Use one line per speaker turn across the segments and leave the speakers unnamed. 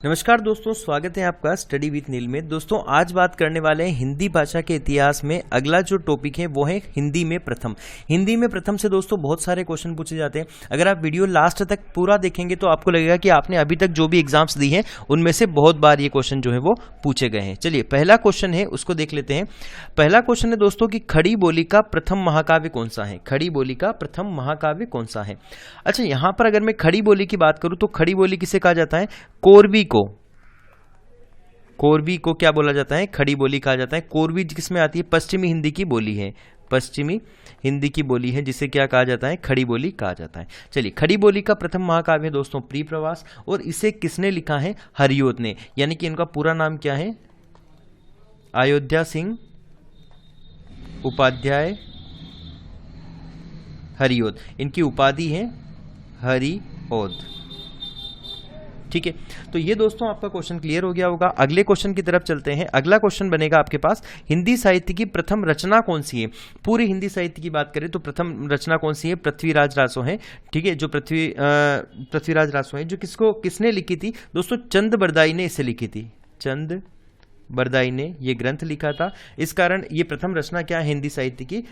नमस्कार दोस्तों, स्वागत है आपका स्टडी विथ नील में। दोस्तों आज बात करने वाले हैं हिंदी भाषा के इतिहास में। अगला जो टॉपिक है वो है हिंदी में प्रथम। हिंदी में प्रथम से दोस्तों बहुत सारे क्वेश्चन पूछे जाते हैं। अगर आप वीडियो लास्ट तक पूरा देखेंगे तो आपको लगेगा कि आपने अभी तक जो भी एग्जाम्स दी हैं उनमें से बहुत बार ये क्वेश्चन जो है वो पूछे गए हैं। चलिए पहला क्वेश्चन है उसको देख लेते हैं। पहला क्वेश्चन है दोस्तों कि खड़ी बोली का प्रथम महाकाव्य कौन सा है। खड़ी बोली का प्रथम महाकाव्य कौन सा है। अच्छा, यहाँ पर अगर मैं खड़ी बोली की बात करूँ तो खड़ी बोली किसे कहा जाता है? कोरवी को। कोरवी को क्या बोला जाता है? खड़ी बोली कहा जाता है। कोरवी किसमें आती है? पश्चिमी हिंदी की बोली है। पश्चिमी हिंदी की बोली है जिसे क्या कहा जाता है? खड़ी बोली कहा जाता है। चलिए, खड़ी बोली का प्रथम महाकाव्य है दोस्तों प्रिप्रवास, और इसे किसने लिखा है? हरिओत ने। यानी कि इनका पूरा नाम क्या है? अयोध्या सिंह उपाध्याय हरिओत। इनकी उपाधि है हरिओत। ठीक है, तो ये दोस्तों आपका क्वेश्चन क्लियर हो गया होगा। अगले क्वेश्चन की तरफ चलते हैं। अगला क्वेश्चन बनेगा आपके पास, हिंदी साहित्य की प्रथम रचना कौन सी है। पूरी हिंदी साहित्य की बात करें तो प्रथम रचना कौन सी है? पृथ्वीराज रासो है। ठीक है, जो पृथ्वीराज रासो है, जो किसने लिखी थी दोस्तों? चंद बरदाई ने इसे लिखी थी। चंद बरदाई ने ये ग्रंथ लिखा था। इस कारण ये प्रथम रचना क्या है हिंदी साहित्य की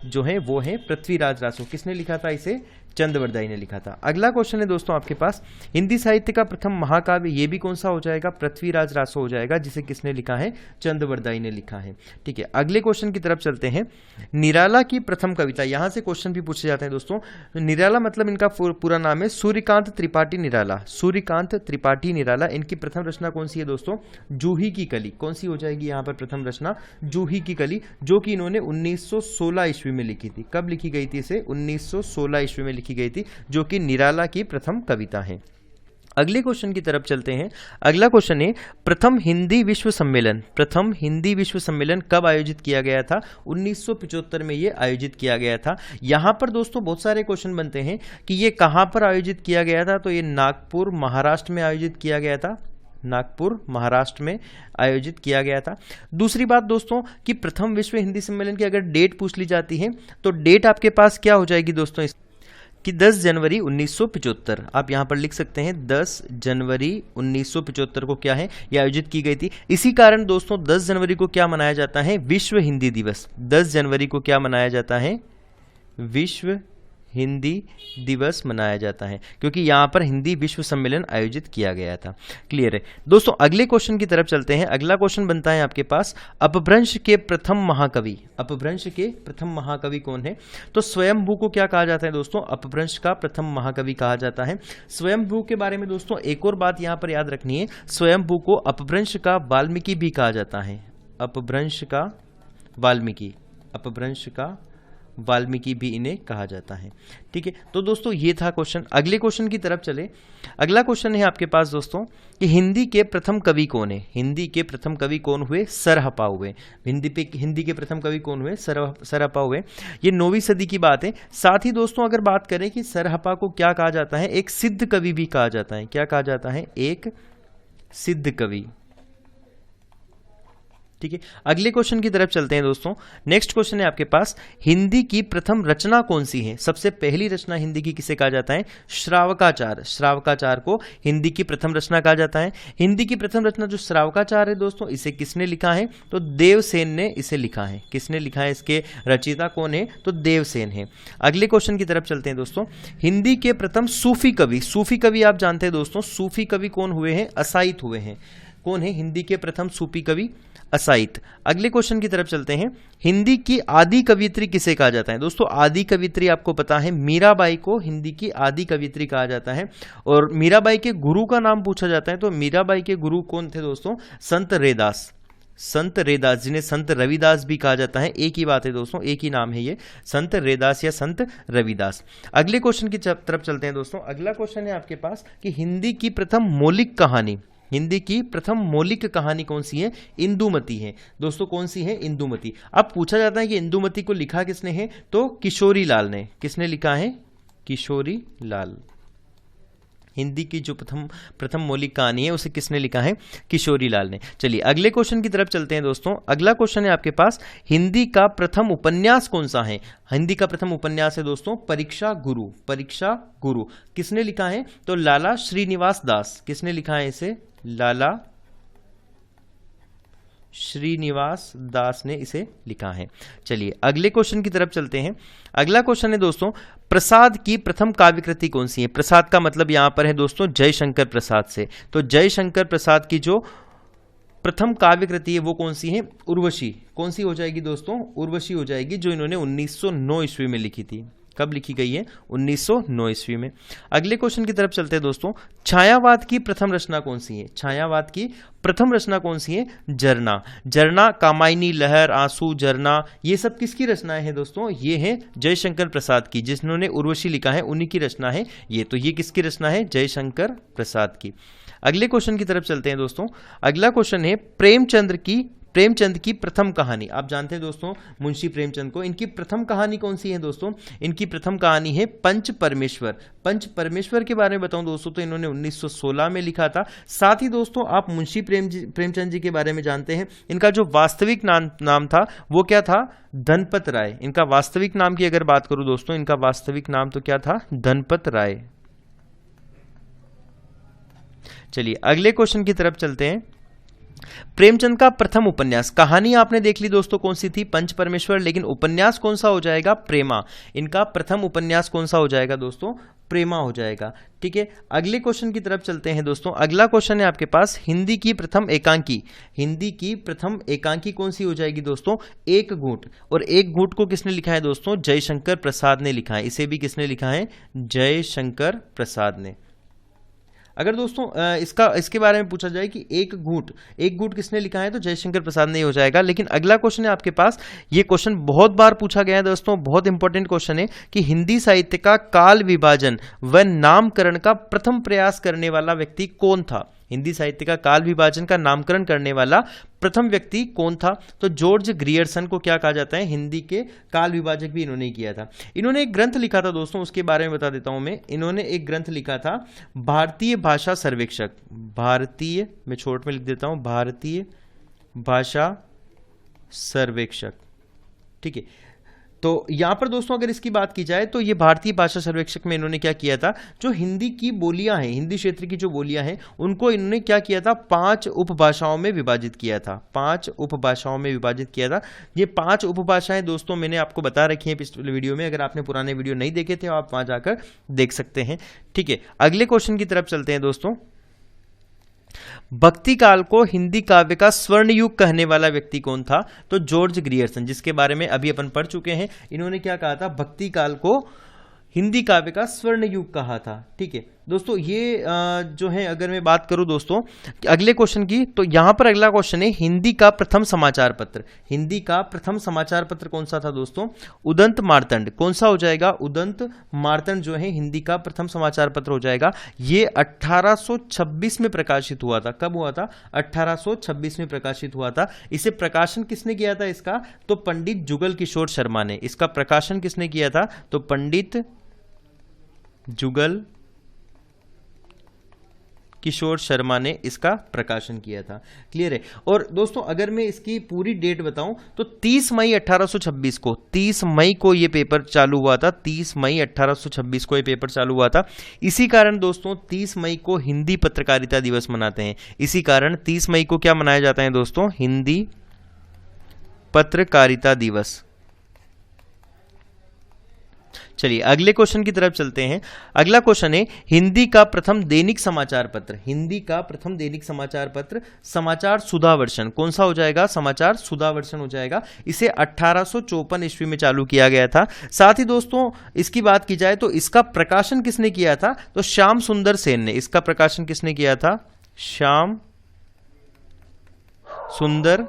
जो है वो है पृथ्वीराज रासो। किसने लिखा था इसे? चंद बरदाई ने लिखा था। अगला क्वेश्चन है दोस्तों आपके पास, हिंदी साहित्य का प्रथम महाकाव्य ये भी कौन सा हो जाएगा? पृथ्वीराज रासो हो जाएगा, जिसे किसने लिखा है? चंद बरदाई ने लिखा है। ठीक है, अगले क्वेश्चन की तरफ चलते हैं। निराला की प्रथम कविता, यहां से क्वेश्चन भी पूछे जाते हैं दोस्तों। निराला मतलब इनका पूरा नाम है सूर्यकांत त्रिपाठी निराला। सूर्यकांत त्रिपाठी निराला। इनकी प्रथम रचना कौन सी है दोस्तों? जूही की कली। कौन सी हो जाएगी यहाँ पर प्रथम रचना? जूही की कली, जो कि इन्होंने 1916 ईस्वी में लिखी थी। कब लिखी गई थी इसे? 1916 ईस्वी में लिखी गई थी, जो कि निराला की प्रथम कविता है। अगले क्वेश्चन की तरफ चलते हैं। अगला क्वेश्चन है, प्रथम हिंदी विश्व सम्मेलन। प्रथम हिंदी विश्व सम्मेलन कब आयोजित किया गया था? 1975 में ये आयोजित किया गया था। यहां पर दोस्तों बहुत सारे क्वेश्चन बनते हैं कि ये कहां पर आयोजित किया गया था। तो ये नागपुर महाराष्ट्र में आयोजित किया गया था। नागपुर महाराष्ट्र में आयोजित किया गया था। दूसरी बात दोस्तों कि प्रथम विश्व हिंदी सम्मेलन की अगर डेट पूछ ली जाती है तो डेट आपके पास क्या हो जाएगी दोस्तों कि 10 जनवरी 1975। आप यहां पर लिख सकते हैं 10 जनवरी 1975 को क्या है यह आयोजित की गई थी। इसी कारण दोस्तों 10 जनवरी को क्या मनाया जाता है? विश्व हिंदी दिवस। 10 जनवरी को क्या मनाया जाता है? विश्व हिंदी दिवस मनाया जाता है, क्योंकि यहां पर हिंदी विश्व सम्मेलन आयोजित किया गया था। क्लियर है दोस्तों। अगले क्वेश्चन की तरफ चलते हैं। अगला क्वेश्चन बनता है आपके पास, अपभ्रंश के प्रथम महाकवि। अपभ्रंश के प्रथम महाकवि कौन है? तो स्वयंभू को क्या कहा जाता है दोस्तों? अपभ्रंश का प्रथम महाकवि कहा जाता है। स्वयंभू के बारे में दोस्तों एक और बात यहां पर याद रखनी है, स्वयंभू को अपभ्रंश का वाल्मीकि भी कहा जाता है। अपभ्रंश का वाल्मीकि। अपभ्रंश का वाल्मीकि भी इन्हें कहा जाता है। ठीक है, तो दोस्तों ये था क्वेश्चन। अगले क्वेश्चन की तरफ चले। अगला क्वेश्चन है आपके पास दोस्तों कि हिंदी के प्रथम कवि कौन है। हिंदी के प्रथम कवि कौन हुए? सरहपा हुए। हिंदी के प्रथम कवि कौन हुए? सरहपा हुए। ये 9वीं सदी की बात है। साथ ही दोस्तों अगर बात करें कि सरहपा को क्या कहा जाता है? एक सिद्ध कवि भी कहा जाता है। क्या कहा जाता है? एक सिद्ध कवि। ठीक है, अगले क्वेश्चन की तरफ चलते हैं दोस्तों। नेक्स्ट क्वेश्चन है आपके पास, हिंदी की प्रथम रचना कौन सी है? सबसे पहली रचना हिंदी की किसे कहा जाता है? श्रावकाचार। श्रावकाचार को हिंदी की प्रथम रचना कहा जाता है। हिंदी की प्रथम रचना जो श्रावकाचार है दोस्तों, इसे किसने लिखा है? तो देवसेन ने इसे लिखा है। किसने लिखा है? इसके रचयिता कौन है? तो देवसेन है। अगले क्वेश्चन की तरफ चलते हैं दोस्तों। हिंदी के प्रथम सूफी कवि। सूफी कवि आप जानते हैं दोस्तों, सूफी कवि कौन हुए हैं? असाइत हुए हैं। कौन है हिंदी के प्रथम सूफी कवि? असाइत। अगले क्वेश्चन की तरफ चलते हैं। हिंदी की आदि कवियत्री किसे कहा जाता है? दोस्तों आदि कवियत्री आपको पता है, मीराबाई को हिंदी की आदि कवियत्री कहा जाता है। और मीराबाई के गुरु का नाम पूछा जाता है तो मीराबाई के गुरु कौन थे दोस्तों? संत रैदास। संत रैदास, जिन्हें संत रविदास भी कहा जाता है। एक ही बात है दोस्तों, एक ही नाम है ये, संत रैदास या संत रविदास। अगले क्वेश्चन की तरफ चलते हैं दोस्तों। अगला क्वेश्चन है आपके पास कि हिंदी की प्रथम मौलिक कहानी। हिंदी की प्रथम मौलिक कहानी कौन सी है? इंदुमती है दोस्तों। कौन सी है? इंदुमती। अब पूछा जाता है कि इंदुमती को लिखा किसने है? तो किशोरी लाल ने। किसने लिखा है? किशोरी लाल। हिंदी की जो प्रथम मौलिक कहानी है उसे किसने लिखा है? किशोरी लाल ने। चलिए अगले क्वेश्चन की तरफ चलते हैं दोस्तों। अगला क्वेश्चन है आपके पास, हिंदी का प्रथम उपन्यास कौन सा है? हिंदी का प्रथम उपन्यास है दोस्तों परीक्षा गुरु। परीक्षा गुरु किसने लिखा है? तो लाला श्रीनिवास दास। किसने लिखा है इसे? लाला श्रीनिवास दास ने इसे लिखा है। चलिए अगले क्वेश्चन की तरफ चलते हैं। अगला क्वेश्चन है दोस्तों, प्रसाद की प्रथम काव्य कृति कौन सी है? प्रसाद का मतलब यहां पर है दोस्तों जयशंकर प्रसाद से। तो जयशंकर प्रसाद की जो प्रथम काव्य कृति है वो कौन सी है? उर्वशी। कौन सी हो जाएगी दोस्तों? उर्वशी हो जाएगी, जो इन्होंने 1909 ईस्वी में लिखी थी। कब लिखी गई है? 1909 ईस्वी में। अगले क्वेश्चन की तरफ चलते हैं दोस्तों, छायावाद की प्रथम रचना कौन सी है? छायावाद की प्रथम रचना कौन सी है? झरना। झरना, कामायनी, लहर, आंसू, झरना, ये सब किसकी रचनाएं हैं दोस्तों? ये है जयशंकर प्रसाद की, जिन्होंने उर्वशी लिखा है उन्हीं की रचना है ये। तो ये किसकी रचना है? जयशंकर प्रसाद की। अगले क्वेश्चन की तरफ चलते हैं दोस्तों। अगला क्वेश्चन है प्रेमचंद की प्रथम कहानी। आप जानते हैं दोस्तों मुंशी प्रेमचंद को, इनकी प्रथम कहानी कौन सी है दोस्तों? इनकी प्रथम कहानी है पंच परमेश्वर। पंच परमेश्वर के बारे में बताऊं दोस्तों तो इन्होंने 1916 में लिखा था। साथ ही दोस्तों आप मुंशी प्रेमचंद जी के बारे में जानते हैं, इनका जो वास्तविक नाम था वो क्या था? धनपत राय। इनका वास्तविक नाम की अगर बात करूं दोस्तों, इनका वास्तविक नाम तो क्या था? धनपत राय। चलिए अगले क्वेश्चन की तरफ चलते हैं। प्रेमचंद का प्रथम उपन्यास, कहानी आपने देख ली दोस्तों कौन सी थी? पंच परमेश्वर, लेकिन उपन्यास कौन सा हो जाएगा? प्रेमा। इनका प्रथम उपन्यास कौन सा हो जाएगा दोस्तों? प्रेमा हो जाएगा। ठीक है, अगले क्वेश्चन की तरफ चलते हैं दोस्तों। अगला क्वेश्चन है आपके पास, हिंदी की प्रथम एकांकी। हिंदी की प्रथम एकांकी कौन सी हो जाएगी दोस्तों? एक घूंट। और एक घूंट को किसने लिखा है दोस्तों? जयशंकर प्रसाद ने लिखा है। इसे भी किसने लिखा है? जयशंकर प्रसाद ने। अगर दोस्तों इसके बारे में पूछा जाए कि एक घूंट किसने लिखा है, तो जयशंकर प्रसाद ने हो जाएगा। लेकिन अगला क्वेश्चन है आपके पास, ये क्वेश्चन बहुत बार पूछा गया है दोस्तों, बहुत इंपॉर्टेंट क्वेश्चन है कि हिंदी साहित्य का काल विभाजन व नामकरण का प्रथम प्रयास करने वाला व्यक्ति कौन था? हिंदी साहित्य का काल विभाजन का नामकरण करने वाला प्रथम व्यक्ति कौन था? तो जॉर्ज ग्रियर्सन को क्या कहा जाता है? हिंदी के काल विभाजक भी इन्होंने किया था। इन्होंने एक ग्रंथ लिखा था दोस्तों, उसके बारे में बता देता हूं मैं। इन्होंने एक ग्रंथ लिखा था भारतीय भाषा सर्वेक्षक। भारतीय, मैं छोट में लिख देता हूं, भारतीय भाषा सर्वेक्षक। ठीक है, तो यहां पर दोस्तों अगर इसकी बात की जाए तो ये भारतीय भाषा सर्वेक्षक में इन्होंने क्या किया था? जो हिंदी की बोलियां हैं, हिंदी क्षेत्र की जो बोलियां हैं, उनको इन्होंने क्या किया था? 5 उपभाषाओं में विभाजित किया था। 5 उपभाषाओं में विभाजित किया था। ये 5 उपभाषाएं दोस्तों मैंने आपको बता रखी हैं पिछले वीडियो में। अगर आपने पुराने वीडियो नहीं देखे थे आप वहां जाकर देख सकते हैं। ठीक है, अगले क्वेश्चन की तरफ चलते हैं दोस्तों। भक्ति काल को हिंदी काव्य का स्वर्ण युग कहने वाला व्यक्ति कौन था? तो जॉर्ज ग्रियर्सन, जिसके बारे में अभी अपन पढ़ चुके हैं। इन्होंने क्या कहा था? भक्ति काल को हिंदी काव्य का स्वर्ण युग कहा था। ठीक है दोस्तों, ये जो है अगर मैं बात करूं दोस्तों अगले क्वेश्चन की, तो यहां पर अगला क्वेश्चन है हिंदी का प्रथम समाचार पत्र। हिंदी का प्रथम समाचार पत्र कौन सा था दोस्तों? उदंत मार्तंड। कौन सा हो जाएगा? उदंत मार्तंड जो है हिंदी का प्रथम समाचार पत्र हो जाएगा। ये 1826 में प्रकाशित हुआ था। कब हुआ था? 1826 में प्रकाशित हुआ था। इसे प्रकाशन किसने किया था इसका? तो पंडित जुगल किशोर शर्मा ने। इसका प्रकाशन किसने किया था? तो पंडित जुगल किशोर शर्मा ने इसका प्रकाशन किया था। क्लियर है? और दोस्तों अगर मैं इसकी पूरी डेट बताऊं तो 30 मई 1826 को, 30 मई को ये पेपर चालू हुआ था। 30 मई 1826 को ये पेपर चालू हुआ था। इसी कारण दोस्तों 30 मई को हिंदी पत्रकारिता दिवस मनाते हैं। इसी कारण 30 मई को क्या मनाया जाता है दोस्तों? हिंदी पत्रकारिता दिवस। चलिए अगले क्वेश्चन की तरफ चलते हैं। अगला क्वेश्चन है हिंदी का प्रथम दैनिक समाचार पत्र। हिंदी का प्रथम दैनिक समाचार पत्र समाचार सुधावर्षण। कौन सा हो जाएगा? समाचार सुधावर्षण हो जाएगा। इसे 1854 ईस्वी में चालू किया गया था। साथ ही दोस्तों इसकी बात की जाए तो इसका प्रकाशन किसने किया था? तो श्याम सुंदर सेन ने। इसका प्रकाशन किसने किया था? श्याम सुंदर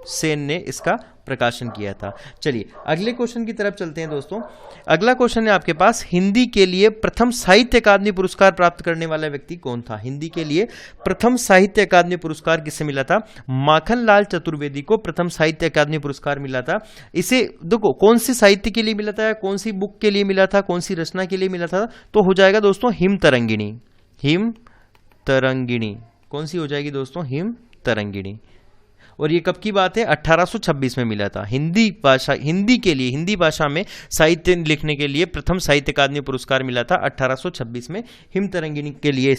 सेन ने इसका प्रकाशन किया था। चलिए अगले क्वेश्चन की तरफ चलते हैं दोस्तों। अगला क्वेश्चन है आपके पास, हिंदी के लिए प्रथम साहित्य अकादमी पुरस्कार प्राप्त करने वाला व्यक्ति कौन था? हिंदी के लिए प्रथम साहित्य अकादमी पुरस्कार किसे मिला था? माखनलाल चतुर्वेदी को प्रथम साहित्य अकादमी पुरस्कार मिला था। इसे देखो कौन सी साहित्य के लिए मिला था, कौन सी बुक के लिए मिला था, कौन सी रचना के लिए मिला था? तो हो जाएगा दोस्तों हिम तरंगिणी। हिम तरंगिणी कौन सी हो जाएगी दोस्तों? हिम तरंगिणी। और ये कब की बात है? 1826 में मिला था। हिंदी के लिए, हिंदी भाषा में साहित्य लिखने के लिए प्रथम साहित्य अकादमी पुरस्कार मिला था 1826 में। हिमतरंगिणी के लिए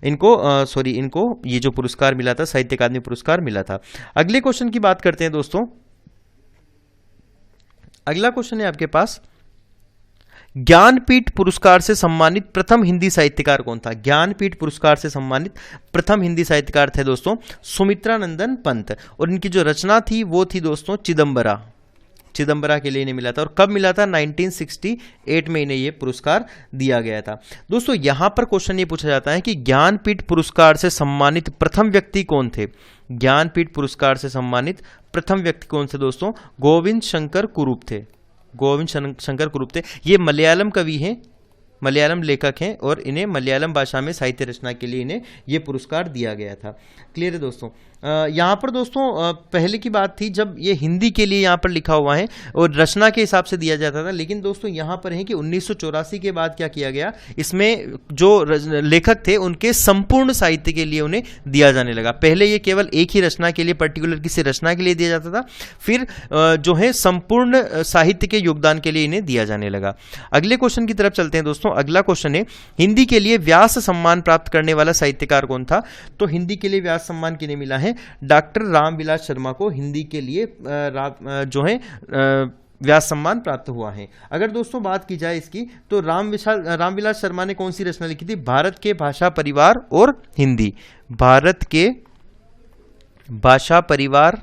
इनको ये जो पुरस्कार मिला था, साहित्य अकादमी पुरस्कार मिला था। अगले क्वेश्चन की बात करते हैं दोस्तों। अगला क्वेश्चन है आपके पास, ज्ञानपीठ पुरस्कार से सम्मानित प्रथम हिंदी साहित्यकार कौन था? ज्ञानपीठ पुरस्कार से सम्मानित प्रथम हिंदी साहित्यकार थे दोस्तों सुमित्रानंदन पंत, और इनकी जो रचना थी वो थी दोस्तों चिदंबरा के लिए इन्हें मिला था। और कब मिला था? 1968 में इन्हें ये पुरस्कार दिया गया था। दोस्तों यहां पर क्वेश्चन ये पूछा जाता है कि ज्ञानपीठ पुरस्कार से सम्मानित प्रथम व्यक्ति कौन थे? ज्ञानपीठ पुरस्कार से सम्मानित प्रथम व्यक्ति कौन थे दोस्तों? गोविंद शंकर कुरूप थे। गोविंद शंकर कुरूप थे। ये मलयालम कवि हैं, मलयालम लेखक हैं, और इन्हें मलयालम भाषा में साहित्य रचना के लिए इन्हें ये पुरस्कार दिया गया था। क्लियर है दोस्तों? यहाँ पर दोस्तों पहले की बात थी जब ये हिंदी के लिए यहाँ पर लिखा हुआ है और रचना के हिसाब से दिया जाता था, लेकिन दोस्तों यहाँ पर है कि 1984 के बाद क्या किया गया, इसमें जो लेखक थे उनके संपूर्ण साहित्य के लिए उन्हें दिया जाने लगा। पहले ये केवल एक ही रचना के लिए, पर्टिकुलर किसी रचना के लिए दिया जाता था, फिर जो है संपूर्ण साहित्य के योगदान के लिए इन्हें दिया जाने लगा। अगले क्वेश्चन की तरफ चलते हैं दोस्तों। अगला क्वेश्चन है, हिंदी के लिए व्यास सम्मान प्राप्त करने वाला साहित्यकार कौन था? तो हिंदी के लिए व्यास सम्मान किन्हें मिला है? डॉक्टर रामविलास शर्मा को हिंदी के लिए जो है व्यास सम्मान प्राप्त हुआ है। अगर दोस्तों बात की जाए इसकी, तो रामविलास शर्मा ने कौन सी रचना लिखी थी? भारत के भाषा परिवार और हिंदी। भारत के भाषा परिवार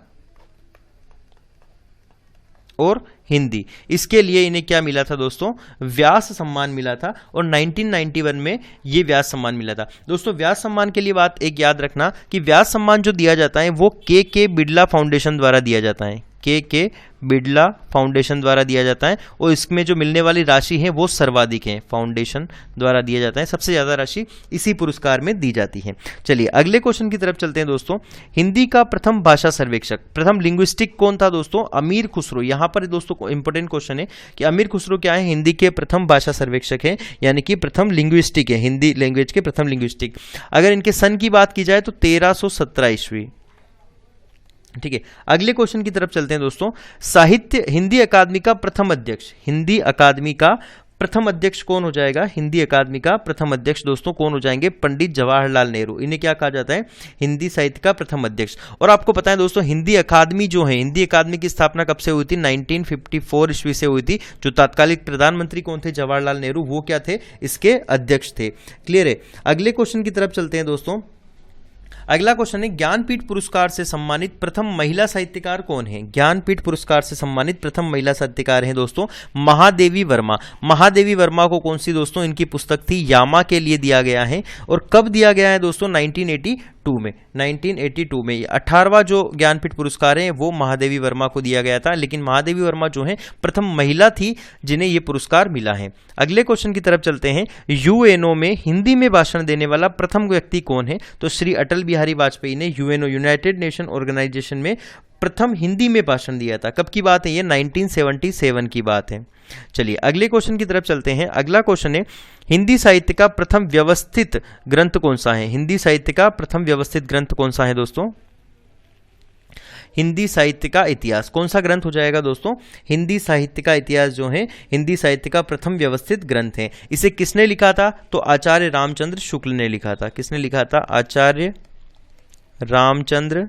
और हिंदी, इसके लिए इन्हें क्या मिला था दोस्तों? व्यास सम्मान मिला था, और 1991 में ये व्यास सम्मान मिला था। दोस्तों व्यास सम्मान के लिए बात एक याद रखना कि व्यास सम्मान जो दिया जाता है वो के बिड़ला फाउंडेशन द्वारा दिया जाता है। के बिड़ला फाउंडेशन द्वारा दिया जाता है, और इसमें जो मिलने वाली राशि है वो सर्वाधिक है, फाउंडेशन द्वारा दिया जाता है। सबसे ज्यादा राशि इसी पुरस्कार में दी जाती है। चलिए अगले क्वेश्चन की तरफ चलते हैं दोस्तों। हिंदी का प्रथम भाषा सर्वेक्षक, प्रथम लिंग्विस्टिक कौन था दोस्तों? अमीर खुसरो। यहां पर दोस्तों इंपॉर्टेंट क्वेश्चन है कि अमीर खुसरो क्या है? हिंदी के प्रथम भाषा सर्वेक्षक है, यानी कि प्रथम लिंग्विस्टिक है, हिंदी लैंग्वेज के प्रथम लिंग्विस्टिक। अगर इनके सन की बात की जाए तो 1317 ईस्वी। ठीक है, अगले क्वेश्चन की तरफ चलते हैं दोस्तों। साहित्य हिंदी अकादमी का प्रथम अध्यक्ष, हिंदी अकादमी का प्रथम अध्यक्ष कौन हो जाएगा? हिंदी अकादमी का प्रथम अध्यक्ष दोस्तों कौन हो जाएंगे? पंडित जवाहरलाल नेहरू। इन्हें क्या कहा जाता है? हिंदी साहित्य का प्रथम अध्यक्ष। और आपको पता है दोस्तों, हिंदी अकादमी जो है, हिंदी अकादमी की स्थापना कब से हुई थी? 1954 ईस्वी से हुई थी। जो तत्कालीन प्रधानमंत्री कौन थे? जवाहरलाल नेहरू, वो क्या थे? इसके अध्यक्ष थे। क्लियर है? अगले क्वेश्चन की तरफ चलते हैं दोस्तों। अगला क्वेश्चन है, ज्ञानपीठ पुरस्कार से सम्मानित प्रथम महिला साहित्यकार कौन है? ज्ञानपीठ पुरस्कार से सम्मानित प्रथम महिला साहित्यकार हैं दोस्तों महादेवी वर्मा। महादेवी वर्मा को कौन सी दोस्तों? इनकी पुस्तक थी यामा के लिए दिया गया है। और कब दिया गया है दोस्तों? 1982 में। 1982 में 18वां जो ज्ञानपीठ पुरस्कार है वो महादेवी वर्मा को दिया गया था, लेकिन महादेवी वर्मा जो है प्रथम महिला थी जिन्हें ये पुरस्कार मिला है। अगले क्वेश्चन की तरफ चलते हैं। यूएनओ में हिंदी में भाषण देने वाला प्रथम व्यक्ति कौन है? तो श्री अटल बिहारी वाजपेयी ने यूएनओ, यूनाइटेड नेशन ऑर्गेनाइजेशन में प्रथम हिंदी में भाषण दिया था। कब की बात है ये? 1977 की बात है। चलिए अगले क्वेश्चन की तरफ चलते हैं। अगला क्वेश्चन है, हिंदी साहित्य का प्रथम व्यवस्थित ग्रंथ कौन सा है? हिंदी साहित्य का प्रथम व्यवस्थित ग्रंथ कौन सा है दोस्तों? हिंदी साहित्य का इतिहास। कौन सा ग्रंथ हो जाएगा दोस्तों? हिंदी साहित्य का इतिहास जो है हिंदी साहित्य का प्रथम व्यवस्थित ग्रंथ है। इसे किसने लिखा था? तो आचार्य रामचंद्र शुक्ल ने लिखा था। किसने लिखा था? आचार्य रामचंद्र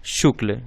शुक्ल।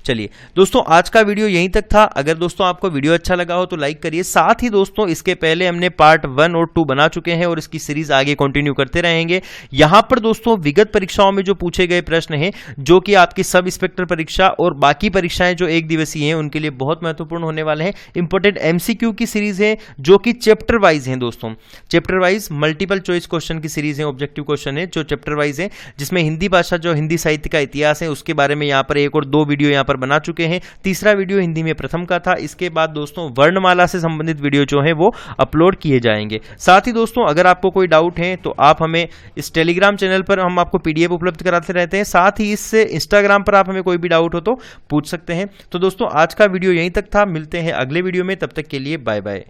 चलिए दोस्तों आज का वीडियो यहीं तक था। अगर दोस्तों आपको वीडियो अच्छा लगा हो तो लाइक करिए। साथ ही दोस्तों इसके पहले हमने पार्ट 1 और 2 बना चुके हैं और इसकी सीरीज आगे कंटिन्यू करते रहेंगे। यहां पर दोस्तों विगत परीक्षाओं में जो पूछे गए प्रश्न हैं, जो कि आपकी सब इंस्पेक्टर परीक्षा और बाकी परीक्षाएं जो एक दिवसीय हैं उनके लिए बहुत महत्वपूर्ण होने वाले हैं। इंपॉर्टेंट एमसीक्यू की सीरीज है जो कि चैप्टर वाइज है दोस्तों। Chapter wise multiple choice question की सीरीज है, ऑब्जेक्टिव क्वेश्चन है जो चैप्टर वाइज है, जिसमें हिंदी भाषा जो हिंदी साहित्य का इतिहास है उसके बारे में यहाँ पर 1 और 2 वीडियो यहाँ पर बना चुके हैं। तीसरा वीडियो हिंदी में प्रथम का था। इसके बाद दोस्तों वर्णमाला से संबंधित वीडियो जो है वो अपलोड किए जाएंगे। साथ ही दोस्तों अगर आपको कोई डाउट है तो आप हमें इस टेलीग्राम चैनल पर हम आपको पीडीएफ उपलब्ध कराते रहते हैं। साथ ही इससे इंस्टाग्राम पर आप हमें कोई भी डाउट हो तो पूछ सकते हैं। तो दोस्तों आज का वीडियो यहीं तक था। मिलते हैं अगले वीडियो में, तब तक के लिए बाय बाय।